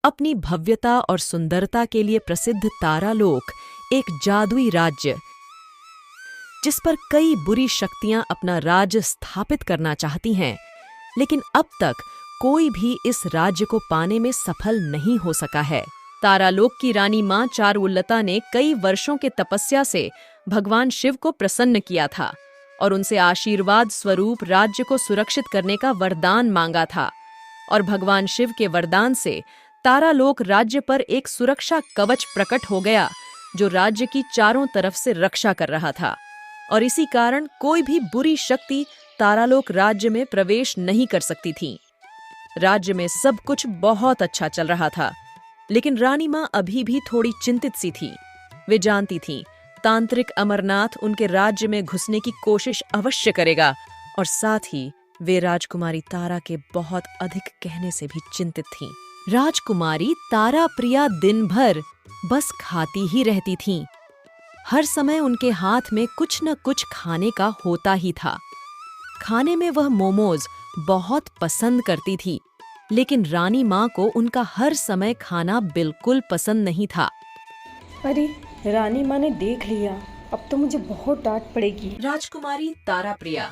अपनी भव्यता और सुंदरता के लिए प्रसिद्ध तारालोक एक जादुई राज्य, जिस पर कई बुरी शक्तियां अपना राज्य स्थापित करना चाहती हैं, लेकिन अब तक कोई भी इस राज्य को पाने में सफल नहीं हो सका है। तारालोक की रानी मां चारुलता ने कई वर्षों के तपस्या से भगवान शिव को प्रसन्न किया था और उनसे आशीर्वाद स्वरूप राज्य को सुरक्षित करने का वरदान मांगा था। और भगवान शिव के वरदान से तारालोक राज्य पर एक सुरक्षा कवच प्रकट हो गया, जो राज्य की चारों तरफ से रक्षा कर रहा था। और इसी कारण कोई भी बुरी शक्ति तारालोक राज्य में प्रवेश नहीं कर सकती थी। राज्य में सब कुछ बहुत अच्छा चल रहा था, लेकिन रानी मां अभी भी थोड़ी चिंतित सी थी। वे जानती थीं, तांत्रिक अमरनाथ उनके राज्य में घुसने की कोशिश अवश्य करेगा, और साथ ही वे राजकुमारी तारा के बहुत अधिक कहने से भी चिंतित थीं। राजकुमारी तारा प्रिया दिन भर बस खाती ही रहती थीं। हर समय उनके हाथ में कुछ न कुछ खाने का होता ही था। खाने में वह मोमोज बहुत पसंद करती थी, लेकिन रानी माँ को उनका हर समय खाना बिल्कुल पसंद नहीं था। अरे रानी माँ ने देख लिया, अब तो मुझे बहुत डांट पड़ेगी। राजकुमारी तारा प्रिया,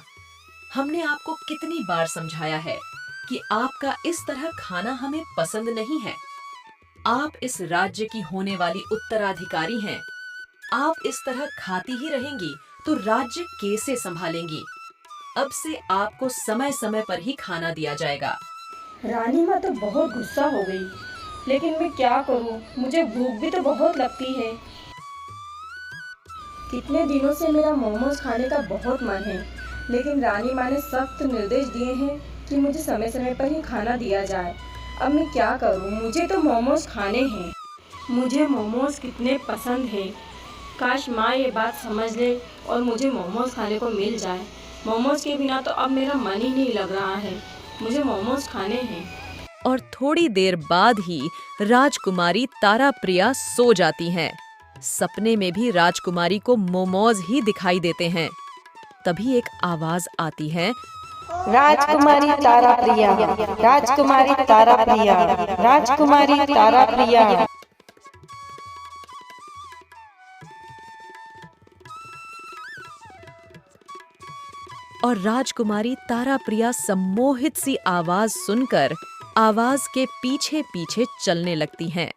हमने आपको कितनी बार समझाया है कि आपका इस तरह खाना हमें पसंद नहीं है। आप इस राज्य की होने वाली उत्तराधिकारी हैं। आप इस तरह खाती ही रहेंगी तो राज्य कैसे संभालेंगी? अब से आपको समय समय पर ही खाना दिया जाएगा। रानी माँ तो बहुत गुस्सा हो गई, लेकिन मैं क्या करूँ, मुझे भूख भी तो बहुत लगती है। कितने दिनों से मेरा मोमोज खाने का बहुत मन है, लेकिन रानी माँ ने सख्त निर्देश दिए हैं कि मुझे समय समय पर ही खाना दिया जाए। अब मैं क्या करूँ, मुझे तो मोमोज खाने हैं। मुझे मोमोज कितने पसंद हैं। काश माँ ये बात समझ ले और मुझे मोमोज खाने को मिल जाए। मोमोज के बिना तो अब मेरा मन ही नहीं लग रहा है। मुझे मोमोज खाने हैं। और थोड़ी देर बाद ही राजकुमारी तारा प्रिया सो जाती हैं। सपने में भी राजकुमारी को मोमोज ही दिखाई देते हैं। तभी एक आवाज आती है, राजकुमारी तारा प्रिया, राजकुमारी तारा प्रिया, राजकुमारी तारा प्रिया। और राजकुमारी तारा प्रिया सम्मोहित सी आवाज सुनकर आवाज के पीछे पीछे चलने लगती हैं।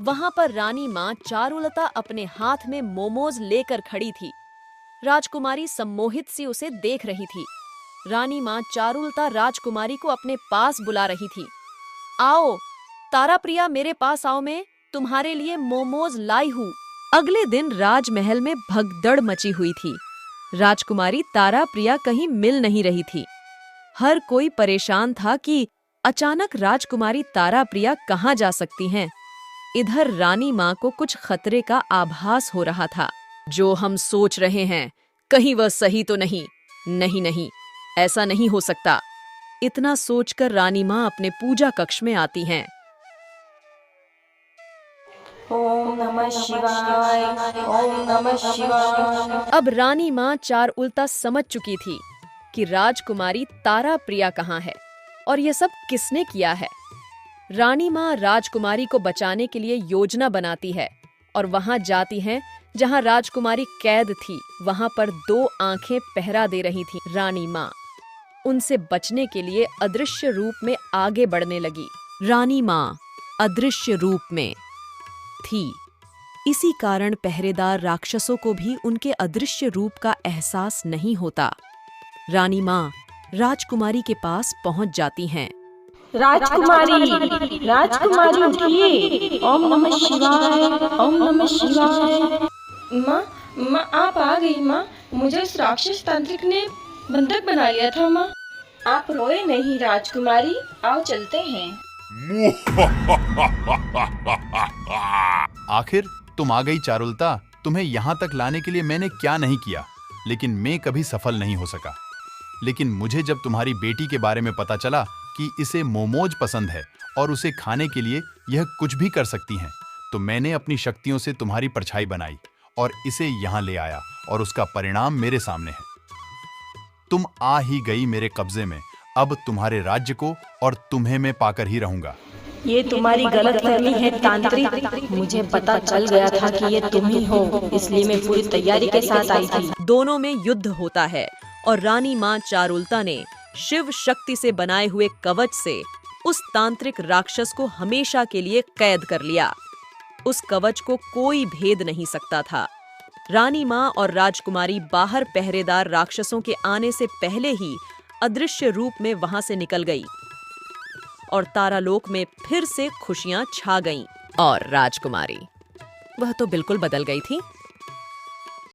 वहां पर रानी मां चारुलता अपने हाथ में मोमोज लेकर खड़ी थी। राजकुमारी सम्मोहित सी उसे देख रही थी। रानी मां चारुलता राजकुमारी को अपने पास बुला रही थी। आओ तारा प्रिया, मेरे पास आओ, मैं तुम्हारे लिए मोमोज लाई हूँ। अगले दिन राजमहल में भगदड़ मची हुई थी। राजकुमारी तारा प्रिया कहीं मिल नहीं रही थी। हर कोई परेशान था कि अचानक राजकुमारी तारा प्रिया कहाँ जा सकती हैं। इधर रानी माँ को कुछ खतरे का आभास हो रहा था। जो हम सोच रहे हैं, कहीं वह सही तो नहीं? नहीं नहीं, ऐसा नहीं हो सकता। इतना सोचकर रानी माँ अपने पूजा कक्ष में आती हैं। ओम नमः शिवाय, ओम नमः शिवाय। अब रानी माँ चारुलता समझ चुकी थी कि राजकुमारी तारा प्रिया कहाँ है और यह सब किसने किया है। रानी माँ राजकुमारी को बचाने के लिए योजना बनाती है और वहां जाती हैं जहां राजकुमारी कैद थी। वहां पर 2 आंखें पहरा दे रही थीं। रानी माँ उनसे बचने के लिए अदृश्य रूप में आगे बढ़ने लगी। रानी माँ अदृश्य रूप में थी, इसी कारण पहरेदार राक्षसों को भी उनके अदृश्य रूप का एहसास नहीं होता। रानी माँ राजकुमारी के पास पहुंच जाती हैं। राजकुमारी, राजकुमारी उठिए। ओम नमः शिवाय, ओम नमः शिवाय। माँ आप आ गई। माँ, मुझे उस राक्षस तांत्रिक ने बंधक बना लिया था। माँ आप रोए नहीं राजकुमारी, आओ चलते हैं। आखिर तुम आ गई चारुलता। तुम्हें यहाँ तक लाने के लिए मैंने क्या नहीं किया, लेकिन मैं कभी सफल नहीं हो सका। लेकिन मुझे जब तुम्हारी बेटी के बारे में पता चला कि इसे मोमोज पसंद है और उसे खाने के लिए यह कुछ भी कर सकती हैं, तो मैंने अपनी शक्तियों से तुम्हारी परछाई बनाई और इसे यहाँ ले आया और उसका परिणाम मेरे सामने है। तुम आ ही गई मेरे कब्जे में। अब तुम्हारे राज्य को और तुम्हें मैं पाकर ही रहूंगा। ये तुम्हारी गलतफहमी है तांत्रिक। मुझे पता चल गया था कि ये तुम ही हो, इसलिए मैं पूरी तैयारी के साथ आई थी। दोनों में युद्ध होता है और रानी माँ चारुलता ने शिव शक्ति से बनाए हुए कवच से उस तांत्रिक राक्षस को हमेशा के लिए कैद कर लिया। उस कवच को कोई भेद नहीं सकता था। रानी माँ और राजकुमारी बाहर पहरेदार राक्षसों के आने से पहले ही अदृश्य रूप में वहां से निकल गई और तारालोक में फिर से खुशियां छा गईं। और राजकुमारी, वह तो बिल्कुल बदल गई थी।